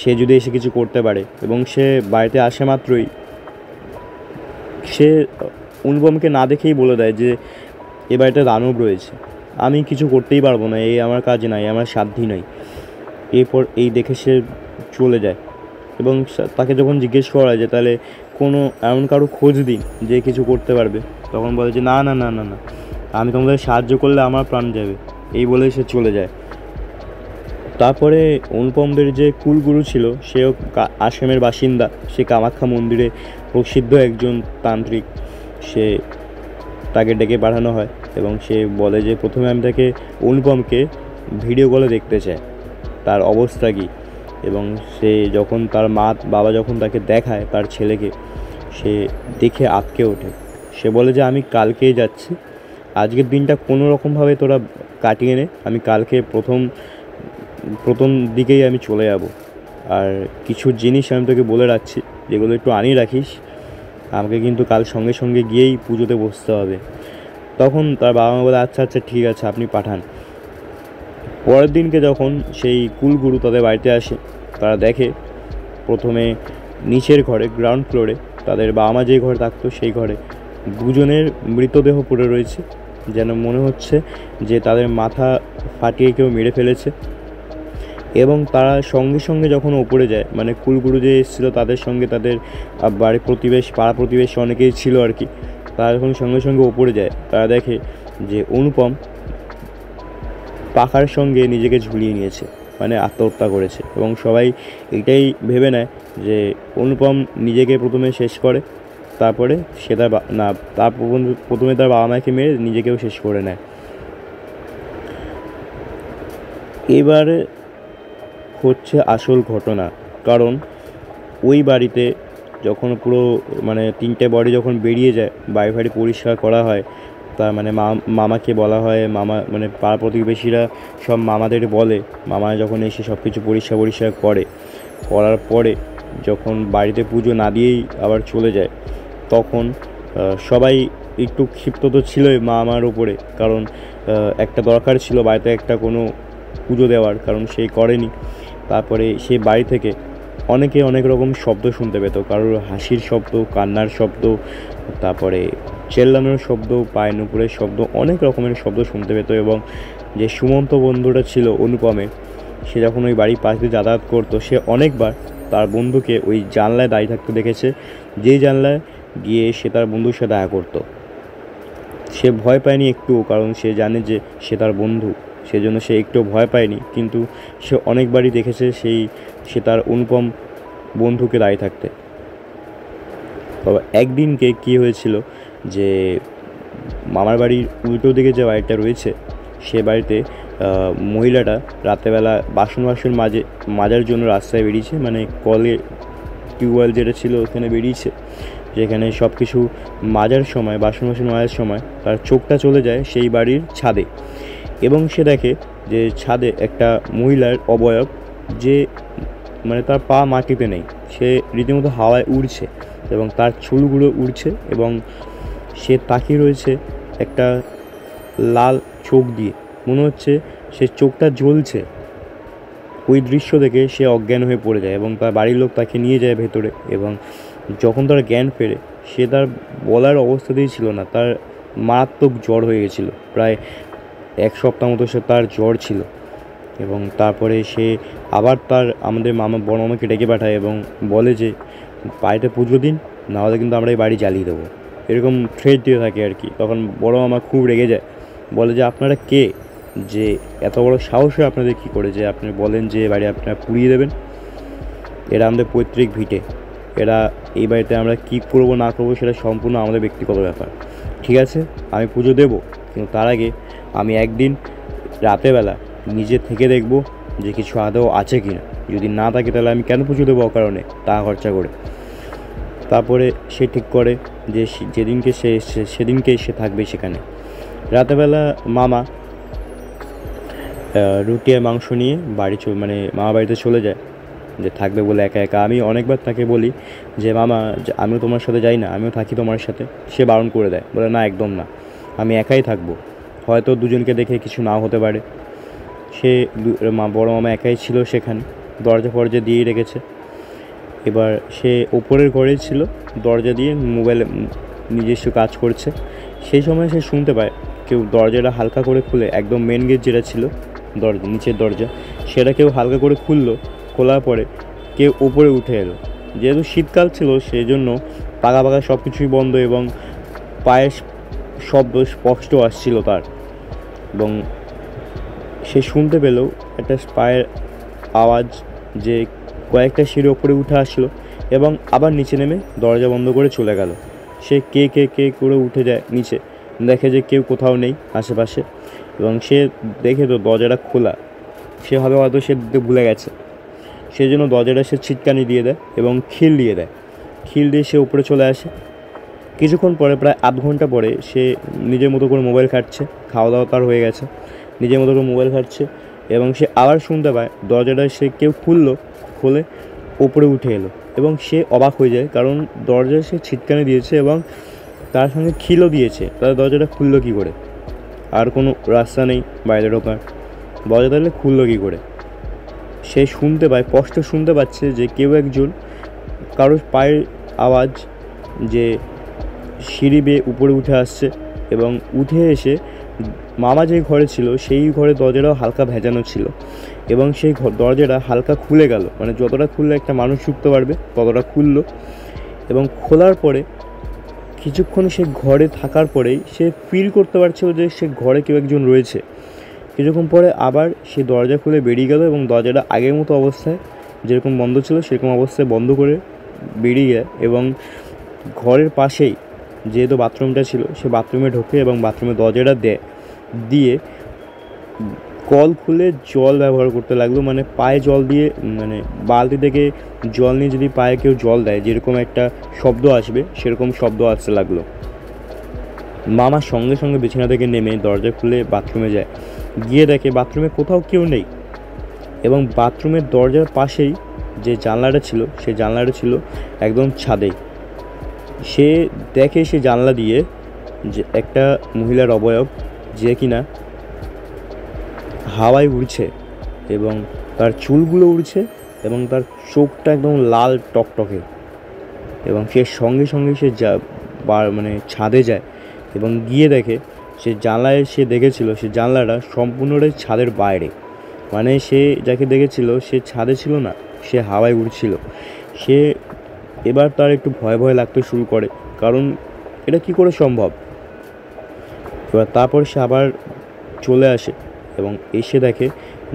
সে যদি এসে কিছু করতে পারে। এবং সে বাড়িতে আসে মাত্রই সে অনুপমকে না দেখেই বলে দেয় যে এ বাড়িতে দানব রয়েছে, আমি কিছু করতেই পারবো না, এই আমার কাজ নাই, আমার সাধ্যই নাই। এরপর এই দেখে সে চলে যায়। এবং তাকে যখন জিজ্ঞেস করা যায় তাহলে কোনো এমন কারো খোঁজ দিন যে কিছু করতে পারবে, তখন বলে যে না না না না না, আমি তোমাদের সাহায্য করলে আমার প্রাণ যাবে, এই বলে সে চলে যায়। তারপরে অনুপমদের যে কুলগুরু ছিল সেও আসামের বাসিন্দা, সে কামাখ্যা মন্দিরে প্রসিদ্ধ একজন তান্ত্রিক, সে তাকে ডেকে পাঠানো হয় এবং সে বলে যে প্রথমে আমি তাকে অনুপমকে ভিডিও কলে দেখতে চাই, তার অবস্থা কী। এবং সে যখন তার বাবা যখন তাকে দেখায় তার ছেলেকে, সে দেখে আঁতকে ওঠে। সে বলে যে আমি কালকেই যাচ্ছি, আজকের দিনটা কোনো রকমভাবে তোরা কাটিয়ে নে, আমি কালকে প্রথম দিকেই আমি চলে যাব। আর কিছু জিনিস আমি তোকে বলে রাখছি, যেগুলো একটু আনিয়ে রাখিস, আমাকে কিন্তু কাল সঙ্গে সঙ্গে গিয়েই পুজোতে বসতে হবে। তখন তার বাবা মা বলে আচ্ছা আচ্ছা ঠিক আছে, আপনি পাঠান। পরের দিনকে যখন সেই কুলগুরু তাদের বাড়িতে আসে, তারা দেখে প্রথমে নিচের ঘরে, গ্রাউন্ড ফ্লোরে, তাদের বাবা মা যে ঘরে থাকতো সেই ঘরে দুজনের মৃতদেহ পড়ে রয়েছে, যেন মনে হচ্ছে যে তাদের মাথা ফাটিয়ে কেউ মেরে ফেলেছে। এবং তারা সঙ্গে সঙ্গে যখন ওপরে যায়, মানে কুলগুরু যে এসেছিলো তাদের সঙ্গে তাদের বাড়ির পাড়া প্রতিবেশী অনেকেই ছিল আর কি, তারা যখন সঙ্গে সঙ্গে ওপরে যায় তারা দেখে যে অনুপম পাখার সঙ্গে নিজেকে ঝুলিয়ে নিয়েছে, মানে আত্মহত্যা করেছে। এবং সবাই এটাই ভেবে নেয় যে অনুপম নিজেকে প্রথমে শেষ করে, তারপরে সে প্রথমে তার বাবা মাকে মেরে নিজেকেও শেষ করে নেয়। এবারে হচ্ছে আসল ঘটনা, কারণ ওই বাড়িতে যখন পুরো মানে 3টে বডি যখন বেরিয়ে যায়, বাড়ি পরিষ্কার করা হয়, তার মানে মামাকে বলা হয়, মামা মানে পাড়া প্রতিবেশীরা সব মামাদের বলে, মামা যখন এসে সব কিছু পরিষ্কার করার পরে যখন বাড়িতে পুজো না দিয়েই আবার চলে যায়, তখন সবাই একটু ক্ষিপ্ত তো ছিলই মামার উপরে, কারণ একটা দরকার ছিল বাড়িতে একটা কোনো পুজো দেওয়ার, কারণ সে করেনি। তারপরে সে বাড়ি থেকে অনেকে অনেক রকম শব্দ শুনতে পেত, কারোর হাসির শব্দ, কান্নার শব্দ, তারপরে চেল্লানোর শব্দ, পায়ের নুপুরের শব্দ, অনেক রকমের শব্দ শুনতে পেত। এবং যে সুমন্ত বন্ধুটা ছিল অনুপমের, সে যখন ওই বাড়ির পাশ দিয়ে যাতায়াত করতো, সে অনেকবার তার বন্ধুকে ওই জানলায় দাঁড়িয়ে থাকতে দেখেছে, যেই জানলায় গিয়ে সে তার বন্ধুর সাথে দেখা করতো। সে ভয় পায়নি একটুও, কারণ সে জানে যে সে তার বন্ধু, সেজন্য সে একটু ভয় পায়নি। কিন্তু সে অনেকবারই দেখেছে সে তার অনুপম বন্ধুকে দাঁড়িয়ে থাকতে। তবে একদিনকে কী হয়েছিল যে মামার বাড়ির উল্টো দিকে যে বাড়িটা রয়েছে, সে বাড়িতে মহিলাটা রাতেরবেলা বাসন মাজার জন্য রাস্তায় বেরিয়েছে, মানে কলে টিউবওয়েল যেটা ছিল ওখানে বেরিয়েছে, যেখানে সব কিছু মাজার সময়, বাসন মাজার সময় তার চোখটা চলে যায় সেই বাড়ির ছাদে। এবং সে দেখে যে ছাদে একটা মহিলার অবয়ব, যে মানে তার পা মাটিতে নেই, সে রীতিমতো হাওয়ায় উড়ছে এবং তার চুলগুলো উড়ছে, এবং সে তাকিয়ে রয়েছে একটা লাল চোখ দিয়ে, মনে হচ্ছে সে চোখটা জ্বলছে। ওই দৃশ্য দেখে সে অজ্ঞান হয়ে পড়ে যায় এবং তার বাড়ির লোক তাকে নিয়ে যায় ভেতরে। এবং যখন তার জ্ঞান ফেরে, সে তার বলার অবস্থাতেই ছিল না, তার মারাত্মক জ্বর হয়ে গেছিলো, প্রায় 1 সপ্তাহ মতো তার জ্বর ছিল। এবং তারপরে সে আবার আমাদের বড় মামাকে ডেকে পাঠায় এবং বলে যে বাড়িতে পুজো দিন, নাহলে কিন্তু আমরা এই বাড়ি জ্বালিয়ে দেবো, এরকম থ্রেট দিয়ে থাকে আর কি। তখন বড় মামা খুব রেগে যায়, বলে যে আপনারা কে, যে এত বড় সাহস হয় আপনাদের কী করে, যে আপনি বলেন যে বাড়ি আপনারা পুড়িয়ে দেবেন, এরা আমাদের পৈতৃক ভিটে, এই বাড়িতে আমরা কী করবো না করবো সেটা সম্পূর্ণ আমাদের ব্যক্তিগত ব্যাপার। ঠিক আছে, আমি পুজো দেবো, কিন্তু তার আগে আমি একদিন রাতেরবেলা নিজে থেকে দেখব যে কিছু আদৌ আছে কি না, যদি না থাকে তাহলে আমি কেন পুজো দেবো অকারণে টাকা খরচা করে। তারপরে সে ঠিক করে যে যেদিনকে সে এসছে সেদিনকেই সে থাকবে সেখানে। রাতেরবেলা মামা রুটি আর মাংস নিয়ে মানে মামা বাড়িতে চলে যায়, যে থাকবে বলে একা একা। আমি অনেকবার তাকে বলি যে মামা, আমিও তোমার সাথে যাই না, আমিও থাকি তোমার সাথে। সে বারণ করে দেয়, বলে না একদম না, আমি একাই থাকবো, হয়তো দুজনকে দেখে কিছু নাও হতে পারে। সে বড় মামা একাই ছিল সেখানে, দরজা ফরজা দিয়েই রেখেছে। এবার সে ওপরের ঘরে ছিল, দরজা দিয়ে মোবাইলে নিজস্ব কাজ করছে। সেই সময় সে শুনতে পায় কেউ দরজাটা হালকা করে খুলে, একদম মেন গেট যেটা ছিল দরজা, নিচের দরজা, সেটা কেউ হালকা করে খুললো। খোলার পরে কেউ ওপরে উঠে এলো। যেহেতু শীতকাল ছিল সেই জন্য পাকা পাকা সব কিছুই বন্ধ এবং পায়ের শব্দ স্পষ্ট আসছিল তার। এবং সে শুনতে পেল একটা পায়ের আওয়াজ, যে কয়েকটা সিঁড়ি ওপরে উঠে আসলো এবং আবার নিচে নেমে দরজা বন্ধ করে চলে গেল। সে কে কে কে করে উঠে যায় নিচে, দেখে যে কেউ কোথাও নেই আশেপাশে, এবং সে দেখে তো দরজাটা খোলা। সে ভাবে হয়তো সে ভুলে গেছে, সেই জন্য দরজাটা সে ছিটকানি দিয়ে দেয় এবং খিল দিয়ে দেয়। খিল দিয়ে সে উপরে চলে আসে। কিছুক্ষণ পরে, প্রায় আধ ঘন্টা পরে, সে নিজের মতো করে মোবাইল ঘাঁটছে, খাওয়া দাওয়া তার হয়ে গেছে, নিজের মতো করে মোবাইল ঘাঁটছে এবং সে আবার শুনতে পায় দরজাটা সে কেউ খুলে ওপরে উঠে এলো। এবং সে অবাক হয়ে যায়, কারণ দরজায় সে ছিটকানি দিয়েছে এবং তার সঙ্গে খিলও দিয়েছে, তাহলে দরজাটা খুললো কী করে? আর কোনো রাস্তা নেই বাইরে ঢোকার, দরজা তাহলে খুললো কী করে? সে শুনতে পায়, স্পষ্ট শুনতে পাচ্ছে যে কেউ একজন, কারোর পায়ের আওয়াজ, যে সিঁড়ি বেয়ে উপরে উঠে আসছে। এবং উঠে এসে মামা যে ঘরে ছিল সেই ঘরে দরজাটাও হালকা ভেজানো ছিল এবং সেই দরজাটা হালকা খুলে গেল, মানে যতটা খুললে একটা মানুষ ঢুকতে পারবে ততটা খুললো। এবং খোলার পরে কিছুক্ষণ সে ঘরে থাকার পরেই সে ফিল করতে পারছিল যে সে ঘরে কেউ একজন রয়েছে। কিছুক্ষণ পরে আবার সে দরজা খুলে বেরিয়ে গেল এবং দরজাটা আগের মতো অবস্থায়, যেরকম বন্ধ ছিল সেরকম অবস্থায় বন্ধ করে বেরিয়ে যায়। এবং ঘরের পাশেই যেহেতু বাথরুমটা ছিল, সে বাথরুমে ঢোকে এবং বাথরুমে দরজাটা দিয়ে কল খুলে জল ব্যবহার করতে লাগলো। মানে পায়ে জল দিয়ে, মানে বালতি থেকে জল নিয়ে যদি পায়ে কেউ জল দেয় যেরকম একটা শব্দ আসবে, সেরকম শব্দ আসতে লাগলো। মামা সঙ্গে সঙ্গে বিছানা থেকে নেমে দরজা খুলে বাথরুমে যায়, গিয়ে দেখে বাথরুমে কোথাও কেউ নেই এবং বাথরুমের দরজার পাশেই যে জানলাটা ছিল, সে জানলাটা ছিল একদম ছাদেই। সে দেখে সে জানলা দিয়ে যে একটা মহিলার অবয়ব, যে কিনা হাওয়ায় উড়ছে এবং তার চুলগুলো উড়ছে এবং তার চোখটা একদম লাল টকটকে। এবং সে সঙ্গে সঙ্গে সে মানে ছাদে যায় এবং গিয়ে দেখে সে জানলায় সে দেখেছিল সে জানলাটা সম্পূর্ণটাই ছাদের বাইরে, মানে সে যাকে দেখেছিল সে ছাদে ছিল না, সে হাওয়ায় উড়ছিল। সে এবার তার একটু ভয় ভয় লাগতে শুরু করে, কারণ এটা কি করে সম্ভব। এবার তারপর সে আবার চলে আসে এবং এসে দেখে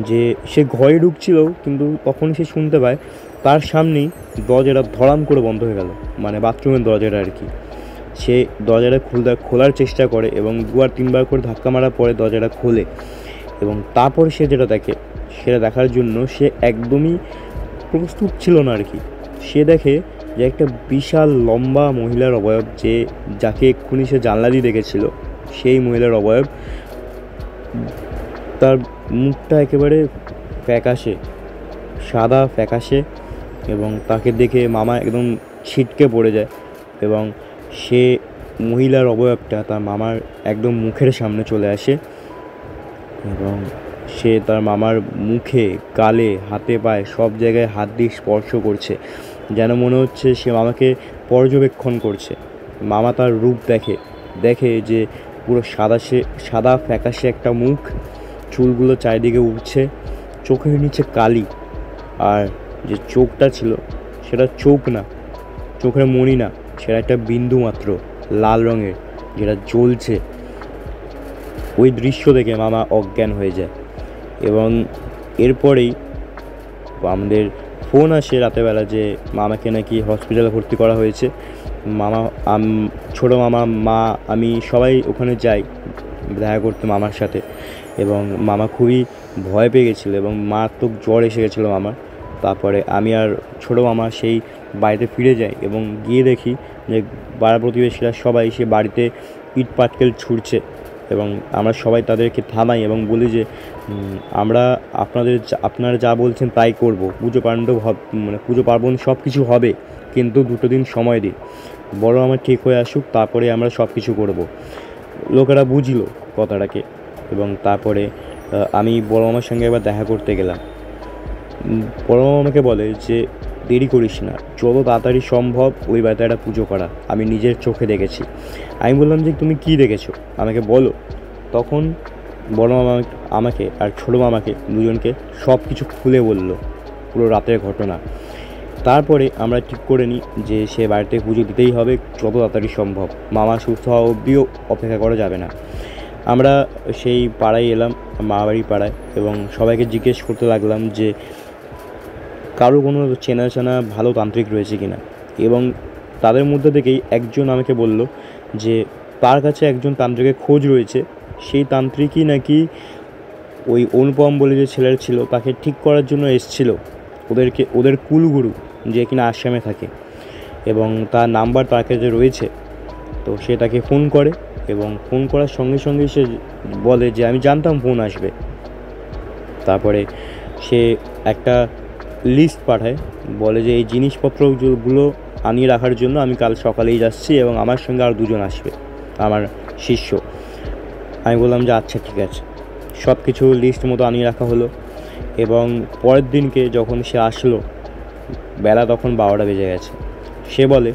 যে সে ঘরে ঢুকছিল, কিন্তু তখন সে শুনতে পায় তার সামনেই দরজাটা ধড়াম করে বন্ধ হয়ে গেল, মানে বাথরুমের দরজাটা আর কি। সে দরজাটা খোলার চেষ্টা করে এবং 2-3 বার করে ধাক্কা মারার পরে দরজাটা খোলে। এবং তারপর সে যেটা দেখে, সেটা দেখার জন্য সে একদমই প্রস্তুত ছিল না আর কি। সে দেখে যে একটা বিশাল লম্বা মহিলার অবয়ব, যাকে এক্ষুনি সে জানলা দিয়ে দেখেছিল, সেই মহিলার অবয়ব। তার মুখটা একেবারে ফ্যাকাশে, সাদা ফ্যাকাশে, এবং তাকে দেখে মামা একদম ছিটকে পড়ে যায়। এবং সে মহিলার অবয়বটা তার মামার একদম মুখের সামনে চলে আসে এবং সে তার মামার মুখে, গালে, হাতে পায়ে সব জায়গায় হাত দিয়ে স্পর্শ করছে, যেন মনে হচ্ছে সে মামাকে পর্যবেক্ষণ করছে। মামা তার রূপ দেখে যে পুরো সাদা ফ্যাকাশে একটা মুখ, চুলগুলো চারিদিকে উঠছে, চোখের নিচে কালি, আর যে চোখটা ছিল সেটা চোখ না, চোখের মণি না, সেটা একটা বিন্দু মাত্র লাল রঙের, যেটা জ্বলছে। ওই দৃশ্য দেখে মামা অজ্ঞান হয়ে যায়। এবং এরপরেই আমাদের ফোন আসে রাতেরবেলা যে মামাকে নাকি হসপিটালে ভর্তি করা হয়েছে। মামা, ছোটো মামা, মা, আমি সবাই ওখানে যাই দেখা করতে মামার সাথে। এবং মামা খুবই ভয় পেয়ে গেছিলো এবং মারাত্মক জ্বর এসে গেছিলো মামার। তারপরে আমি আর ছোটো মামা সেই বাড়িতে ফিরে যাই এবং গিয়ে দেখি যে পাড়া প্রতিবেশীরা সবাই সে বাড়িতে ইট পাটকেল ছুঁড়ছে এবং আমরা সবাই তাদেরকে থামাই এবং বলি যে আমরা আপনারা যা বলছেন তাই করব, পুজো পাণ্ডব মানে পুজো পার্বণ সব কিছু হবে, কিন্তু 2 দিন সময় দিন, বড় আমার ঠিক হয়ে আসুক, তারপরে আমরা সব কিছু করব। লোকেরা বুঝলো কথাটাকে এবং তারপরে আমি বড় মামার সঙ্গে একবার দেখা করতে গেলাম। বড় মামা আমাকে বলে যে দেরি করিস না, যত তাড়াতাড়ি সম্ভব ওই বাড়িতে একটা পুজো করা, আমি নিজের চোখে দেখেছি। আমি বললাম যে তুমি কী দেখেছো আমাকে বলো। তখন বড় মামা আমাকে আর ছোটো মামাকে দুজনকে সব কিছু খুলে বললো, পুরো রাতের ঘটনা। তারপরে আমরা ঠিক করে নিই যে সে বাড়িতে পুজো দিতেই হবে যত তাড়াতাড়ি সম্ভব, মামা সুস্থ হওয়া অবধিও অপেক্ষা করা যাবে না। আমরা সেই পাড়ায় এলাম, মামাবাড়ি পাড়ায়, এবং সবাইকে জিজ্ঞেস করতে লাগলাম যে কারো কোনো চেনা ভালো তান্ত্রিক রয়েছে কি না। এবং তাদের মধ্যে থেকেই একজন আমাকে বলল যে তার কাছে একজন তান্ত্রিকের খোঁজ রয়েছে, সেই তান্ত্রিকই নাকি ওই অনুপম বলে যে ছেলের ছিল তাকে ঠিক করার জন্য এসেছিল, ওদের কুলগুরু যে কিনা আসামে থাকে, এবং তার নাম্বার তার কাছে রয়েছে। তো সে তাকে ফোন করে এবং ফোন করার সঙ্গে সঙ্গে সে বলে যে আমি জানতাম ফোন আসবে। তারপরে সে একটা লিস্ট পাঠায়, বলে যে এই জিনিসপত্রগুলো আনিয়ে রাখার জন্য আমি কাল সকালেই যাচ্ছি এবং আমার সঙ্গে আর 2 জন আসবে, আমার শিষ্য। আমি বললাম যে আচ্ছা ঠিক আছে। সব কিছু লিস্ট মতো আনিয়ে রাখা হলো এবং পরের দিনকে যখন সে আসলো, বেলা তখন 12টা বেজে গেছে। সে বলে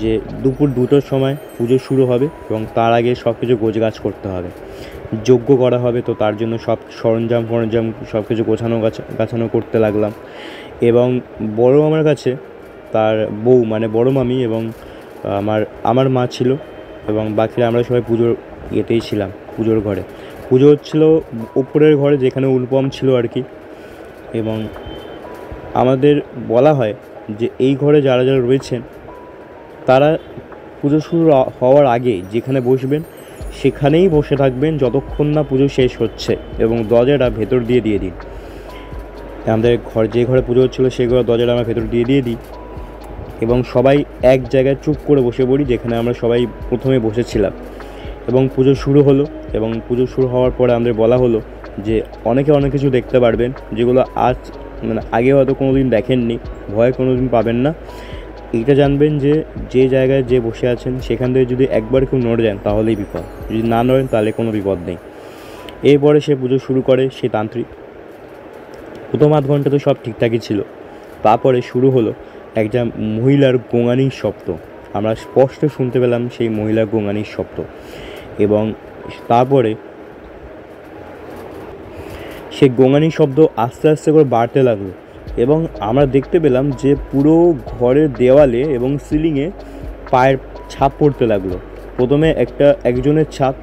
যে দুপুর 2টোর সময় পুজো শুরু হবে এবং তার আগে সব কিছু গোছগাছ করতে হবে, যজ্ঞ করা হবে, তো তার জন্য সব সরঞ্জাম সব কিছু গাছানো করতে লাগলাম। এবং বড় মামার কাছে তার বউ মানে বড় মামি এবং আমার মা ছিল এবং বাকিরা আমরা সবাই পুজোর ইয়েতেই ছিলাম। পুজোর ঘরে পুজো হচ্ছিল, ওপরের ঘরে যেখানে অনুপম ছিল আর কি। এবং আমাদের বলা হয় যে এই ঘরে যারা রয়েছেন তারা পুজো শুরু হওয়ার আগে যেখানে বসবেন সেখানেই বসে থাকবেন যতক্ষণ না পুজো শেষ হচ্ছে, এবং দরজাটা ভেতর দিয়ে দিন। আমাদের যে ঘরে পুজো হচ্ছিলো সেই ঘরে দরজাটা আমরা ভেতর দিয়ে দিই এবং সবাই এক জায়গায় চুপ করে বসে পড়ি যেখানে আমরা সবাই প্রথমে বসেছিলাম। এবং পুজো শুরু হলো এবং পুজো শুরু হওয়ার পরে আমাদের বলা হলো যে অনেকে অনেক কিছু দেখতে পারবেন যেগুলো মানে আগে হয়তো কোনো দিন দেখেননি, ভয় কোনো দিন পাবেন না। এইটা জানবেন যে যে জায়গায় যে বসে আছেন সেখান থেকে যদি একবার কেউ নড়ে যান তাহলেই বিপদ, যদি না নড়েন তাহলে কোনো বিপদ নেই। এরপরে সে পুজো শুরু করে সে তান্ত্রিক। প্রথম আধ ঘন্টা তো সব ঠিকঠাকই ছিল, তারপরে শুরু হলো একটা মহিলার গোঙানির শব্দ। আমরা স্পষ্ট শুনতে পেলাম সেই মহিলার গোঙানির শব্দ এবং তারপরে সেই গোঙানির শব্দ আস্তে আস্তে করে বাড়তে লাগলো এবং আমরা দেখতে পেলাম যে পুরো ঘরের দেওয়ালে এবং সিলিংয়ে পায়ের ছাপ পড়তে লাগলো। প্রথমে একজনের ছাপ,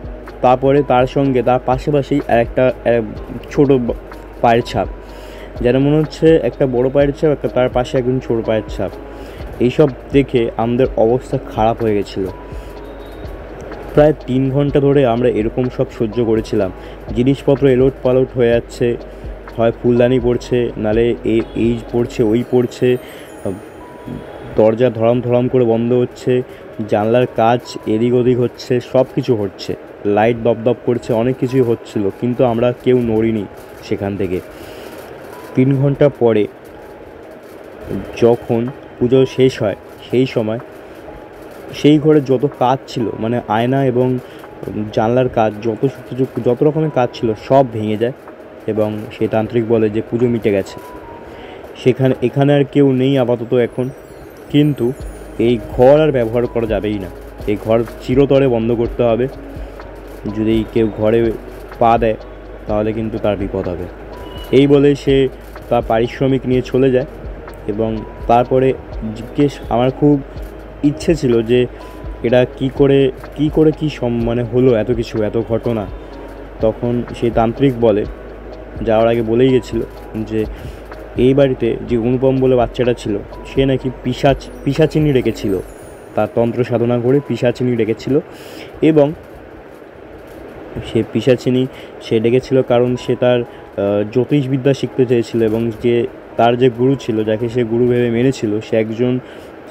তারপরে তার সঙ্গে তার পাশাপাশি একটা ছোট পায়ের ছাপ, যেন মনে হচ্ছে একটা বড় পায়ের ছাপ, তার পাশে একজন ছোট পায়ের ছাপ। এইসব দেখে আমাদের অবস্থা খারাপ হয়ে গেছিলো। প্রায় 3 ঘন্টা ধরে আমরা এরকম সব সহ্য করেছিলাম। জিনিসপত্র এলোট পালট হয়ে যাচ্ছে, হয় ফুলদানি পড়ছে, নালে এই পড়ছে ওই পড়ছে, দরজা ধড়াম করে বন্ধ হচ্ছে, জানলার কাচ এদিক ওদিক হচ্ছে, সব কিছু হচ্ছে, লাইট দপদপ করছে, অনেক কিছুই হচ্ছিল, কিন্তু আমরা কেউ নড়িনি সেখান থেকে। 3 ঘন্টা পরে যখন পুজো শেষ হয় সেই সময় সেই ঘরে যত কাজ ছিল, মানে আয়না এবং জানলার কাজ, যত রকমের কাজ ছিল সব ভেঙে যায় এবং সেই তান্ত্রিক বলে যে পুজো মিটে গেছে। এখানে আর কেউ নেই আপাতত এখন, কিন্তু এই ঘর আর ব্যবহার করা যাবেই না, এই ঘর চিরতরে বন্ধ করতে হবে। যদি কেউ ঘরে পা দেয় তাহলে কিন্তু তার বিপদ হবে। এই বলে সে তার পারিশ্রমিক নিয়ে চলে যায়। এবং তারপরে আমার খুব ইচ্ছে ছিল যে এটা কী করে মানে হলো এত কিছু, এত ঘটনা। তখন সেই তান্ত্রিক বলে, যাওয়ার আগে বলেই গেছিলো যে এই বাড়িতে যে অনুপম বলে বাচ্চাটা ছিল সে নাকি পিশাচিনী রেখেছিল, তার তন্ত্র সাধনা করে পিশাচিনী রেখেছিল। এবং সে পিশাচিনী সে ডেকেছিল কারণ সে তার জ্যোতিষবিদ্যা শিখতে চেয়েছিল এবং তার যে গুরু ছিল, যাকে সে গুরু ভেবে মেনেছিল,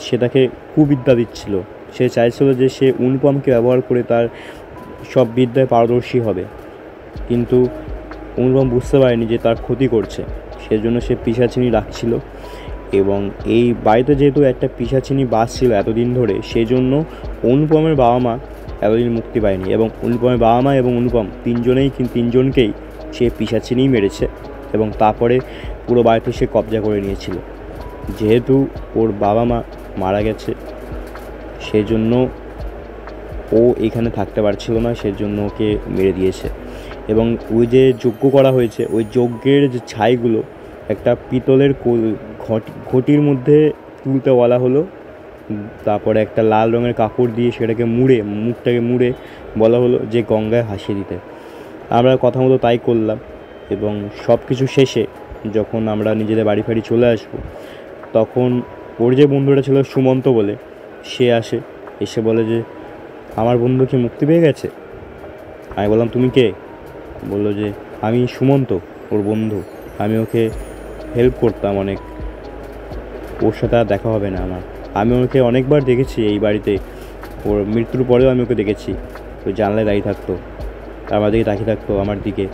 সে তাকে কুবিদ্যা দিচ্ছিল। সে চাইছিল যে সে অনুপমকে ব্যবহার করে তার সব বিদ্যায় পারদর্শী হবে, কিন্তু অনুপম বুঝতে পারেনি যে তার ক্ষতি করছে, সেজন্য সে পিশাচিনী রাখছিল। এবং এই বাড়িতে যেহেতু একটা পিশাচিনী বাস ছিল এতদিন ধরে, সেজন্য অনুপমের বাবা মা এতদিন মুক্তি পায়নি, এবং অনুপমের বাবা মা এবং অনুপম তিনজনকেই সে পিশাচিনিই মেরেছে, এবং তারপরে পুরো বাড়িতে সে কবজা করে নিয়েছিল। যেহেতু ওর বাবা মা মারা গেছে, সেজন্য ও এখানে থাকতে পারছিল না, সেজন্য ওকে মেরে দিয়েছে। এবং ওই যে যজ্ঞ করা হয়েছে, ওই যজ্ঞের যে ছাইগুলো একটা পিতলের ঘটির মধ্যে তুলতে বলা হলো। তারপরে একটা লাল রঙের কাপড় দিয়ে সেটাকে মুখটাকে মুড়ে বলা হলো যে গঙ্গায় ভাসিয়ে দিতে। আমরা কথা মতো তাই করলাম, এবং সব কিছু শেষে যখন আমরা নিজেদের বাড়ি ফাড়ি চলে আসবো, তখন ওর যে বন্ধুটা ছিল সুমন্ত বলে, সে এসে বলে যে আমার বন্ধু কি মুক্তি পেয়ে গেছে। আমি বললাম তুমি কে? বললো যে আমি সুমন্ত, ওর বন্ধু, আমি ওকে হেল্প করতাম অনেক, ওর সাথে আর দেখা হবে না আমার। আমি ওকে অনেকবার দেখেছি এই বাড়িতে, ওর মৃত্যুর পরেও আমি ওকে দেখেছি। ওই জানলায় দাঁড়িয়ে থাকতো, আমার দিকে তাকিয়ে থাকতো আমার দিকে।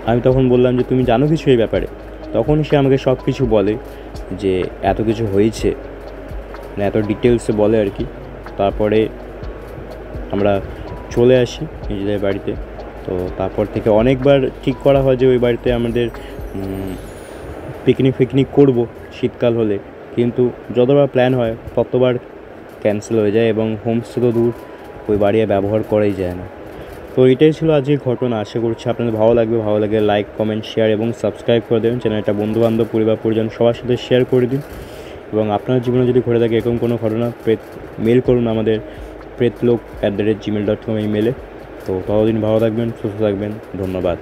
আমি তখন বললাম যে তুমি জানো কিছু এই ব্যাপারে? তখন সে আমাকে সব কিছু বলে, যে এত কিছু হয়েছে, মানে এত ডিটেলসে বলে আর কি। তারপরে আমরা চলে আসি নিজেদের বাড়িতে। তো তারপর থেকে অনেকবার ঠিক করা হয় যে ওই বাড়িতে আমাদের পিকনিক করব শীতকাল হলে, কিন্তু যতবার প্ল্যান হয় ততবার ক্যান্সেল হয়ে যায়, এবং হোমস্টে তো দূর, ওই বাড়ি ব্যবহার করাই যায় না। তো এটাই ছিল আজকের ঘটনা। আশা করছি আপনাদের ভালো লাগে লাইক, কমেন্ট, শেয়ার এবং সাবস্ক্রাইব করে দেবেন চ্যানেলটা। বন্ধুবান্ধব, পরিবার পরিজন সবার সাথে শেয়ার করে দিন। এবং আপনার জীবনে যদি ঘটে থাকে এরকম কোনো ঘটনা, মেল করুন আমাদের pretlok@gmail.com এই মেলে। তো ততদিন ভালো থাকবেন, সুস্থ থাকবেন, ধন্যবাদ।